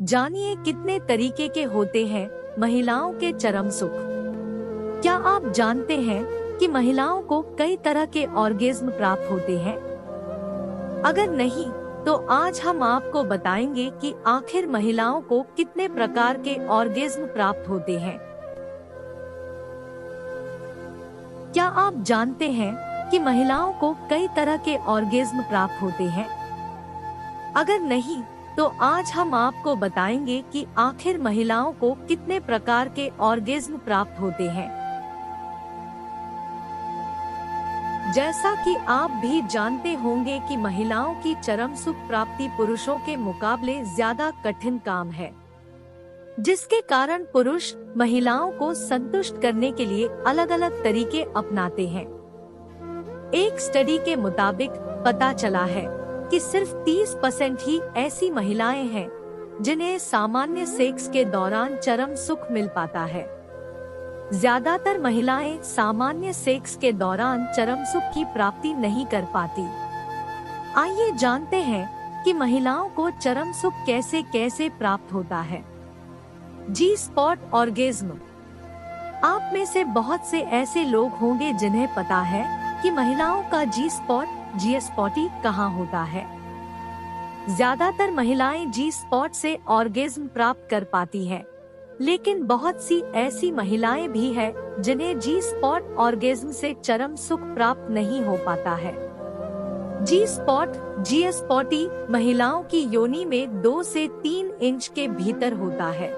जानिए कितने तरीके के होते हैं महिलाओं के चरम सुख। क्या आप जानते हैं कि महिलाओं को कई तरह के ऑर्गेज्म प्राप्त होते हैं? अगर नहीं, तो आज हम आपको बताएंगे कि आखिर महिलाओं को कितने प्रकार के ऑर्गेज्म प्राप्त होते हैं। क्या आप जानते हैं कि महिलाओं को कई तरह के ऑर्गेज्म प्राप्त होते हैं? अगर नहीं, तो आज हम आपको बताएंगे कि आखिर महिलाओं को कितने प्रकार के ऑर्गेज्म प्राप्त होते हैं। जैसा कि आप भी जानते होंगे कि महिलाओं की चरम सुख प्राप्ति पुरुषों के मुकाबले ज्यादा कठिन काम है, जिसके कारण पुरुष महिलाओं को संतुष्ट करने के लिए अलग अलग तरीके अपनाते हैं। एक स्टडी के मुताबिक पता चला है कि सिर्फ 30% ही ऐसी महिलाएं हैं जिन्हें सामान्य सेक्स के दौरान चरम सुख मिल पाता है। ज्यादातर महिलाएं सामान्य सेक्स के दौरान चरम सुख की प्राप्ति नहीं कर पाती। आइए जानते हैं कि महिलाओं को चरम सुख कैसे कैसे प्राप्त होता है। जी स्पॉट ऑर्गेज्म। आप में से बहुत से ऐसे लोग होंगे जिन्हें पता है कि महिलाओं का जी स्पॉटी कहाँ होता है। ज्यादातर महिलाएं जी स्पॉट से ऑर्गेज्म प्राप्त कर पाती हैं, लेकिन बहुत सी ऐसी महिलाएं भी हैं जिन्हें जी स्पॉट ऑर्गेज्म से चरम सुख प्राप्त नहीं हो पाता है। जी स्पॉटी महिलाओं की योनि में 2 से 3 इंच के भीतर होता है।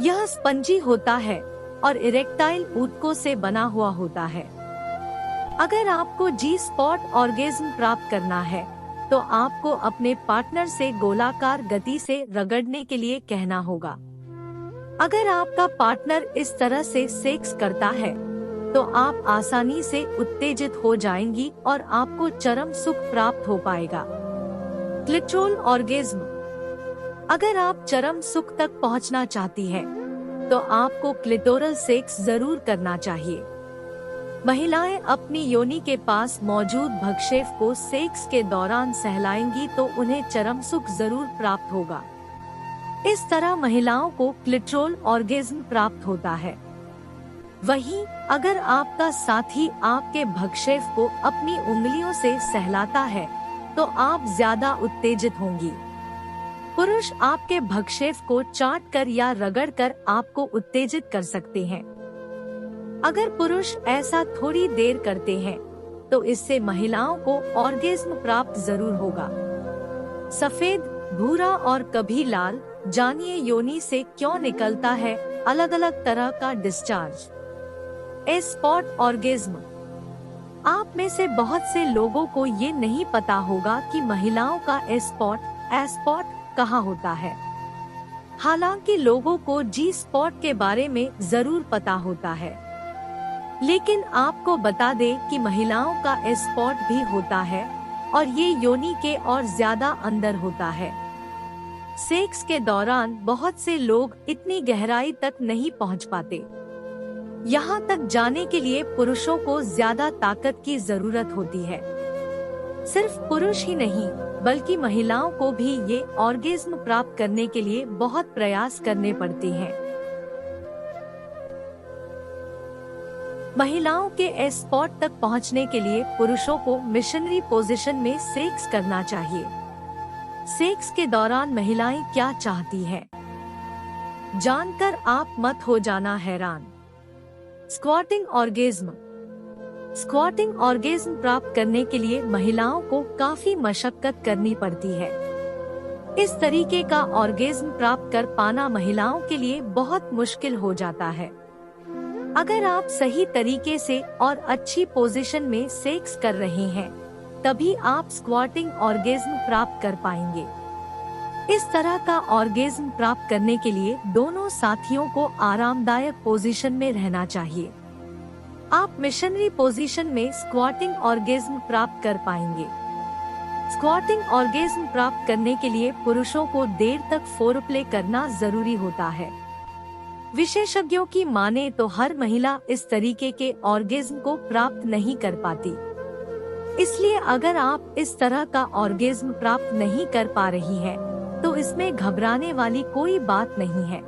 यह स्पंजी होता है और इरेक्टाइल ऊतकों से बना हुआ होता है। अगर आपको जी स्पॉट ऑर्गेज्म प्राप्त करना है, तो आपको अपने पार्टनर से गोलाकार गति से रगड़ने के लिए कहना होगा। अगर आपका पार्टनर इस तरह से सेक्स करता है, तो आप आसानी से उत्तेजित हो जाएंगी और आपको चरम सुख प्राप्त हो पाएगा। Clitoral orgasm. अगर आप चरम सुख तक पहुंचना चाहती हैं, तो आपको क्लिटोरल सेक्स जरूर करना चाहिए। महिलाएं अपनी योनि के पास मौजूद भक्षेप को सेक्स के दौरान सहलाएंगी तो उन्हें चरम सुख जरूर प्राप्त होगा। इस तरह महिलाओं को क्लिटोरल ऑर्गेज्म प्राप्त होता है। वहीं अगर आपका साथी आपके भक्षेप को अपनी उंगलियों से सहलाता है, तो आप ज्यादा उत्तेजित होंगी। पुरुष आपके भक्षेप को चाट कर या रगड़ कर आपको उत्तेजित कर सकते हैं। अगर पुरुष ऐसा थोड़ी देर करते हैं, तो इससे महिलाओं को ऑर्गेज्म प्राप्त जरूर होगा। सफेद, भूरा और कभी लाल। जानिए योनि से क्यों निकलता है अलग अलग तरह का डिस्चार्ज। ए स्पॉट ऑर्गेज्म। आप में से बहुत से लोगों को ये नहीं पता होगा कि महिलाओं का ए स्पॉट कहाँ होता है। हालांकि लोगों को जी स्पॉट के बारे में जरूर पता होता है, लेकिन आपको बता दें कि महिलाओं का ए स्पॉट भी होता है और ये योनि के और ज्यादा अंदर होता है। सेक्स के दौरान बहुत से लोग इतनी गहराई तक नहीं पहुंच पाते। यहाँ तक जाने के लिए पुरुषों को ज्यादा ताकत की जरूरत होती है। सिर्फ पुरुष ही नहीं, बल्कि महिलाओं को भी ये ऑर्गेज्म प्राप्त करने के लिए बहुत प्रयास करने पड़ते हैं। महिलाओं के ए स्पॉट तक पहुंचने के लिए पुरुषों को मिशनरी पोजीशन में सेक्स करना चाहिए। सेक्स के दौरान महिलाएं क्या चाहती हैं, जानकर आप मत हो जाना हैरान। Squirting orgasm. स्क्वाटिंग ऑर्गेज्म प्राप्त करने के लिए महिलाओं को काफी मशक्कत करनी पड़ती है। इस तरीके का ऑर्गेज्म प्राप्त कर पाना महिलाओं के लिए बहुत मुश्किल हो जाता है। अगर आप सही तरीके से और अच्छी पोजीशन में सेक्स कर रहे हैं, तभी आप स्क्वाटिंग ऑर्गेज्म प्राप्त कर पाएंगे। इस तरह का ऑर्गेज्म प्राप्त करने के लिए दोनों साथियों को आरामदायक पोजीशन में रहना चाहिए। आप मिशनरी पोजीशन में स्क्वाटिंग ऑर्गेज्म प्राप्त कर पाएंगे। स्क्वाटिंग ऑर्गेज्म प्राप्त करने के लिए पुरुषों को देर तक फोरप्ले करना जरूरी होता है। विशेषज्ञों की माने तो हर महिला इस तरीके के ऑर्गेज्म को प्राप्त नहीं कर पाती। इसलिए अगर आप इस तरह का ऑर्गेज्म प्राप्त नहीं कर पा रही हैं, तो इसमें घबराने वाली कोई बात नहीं है।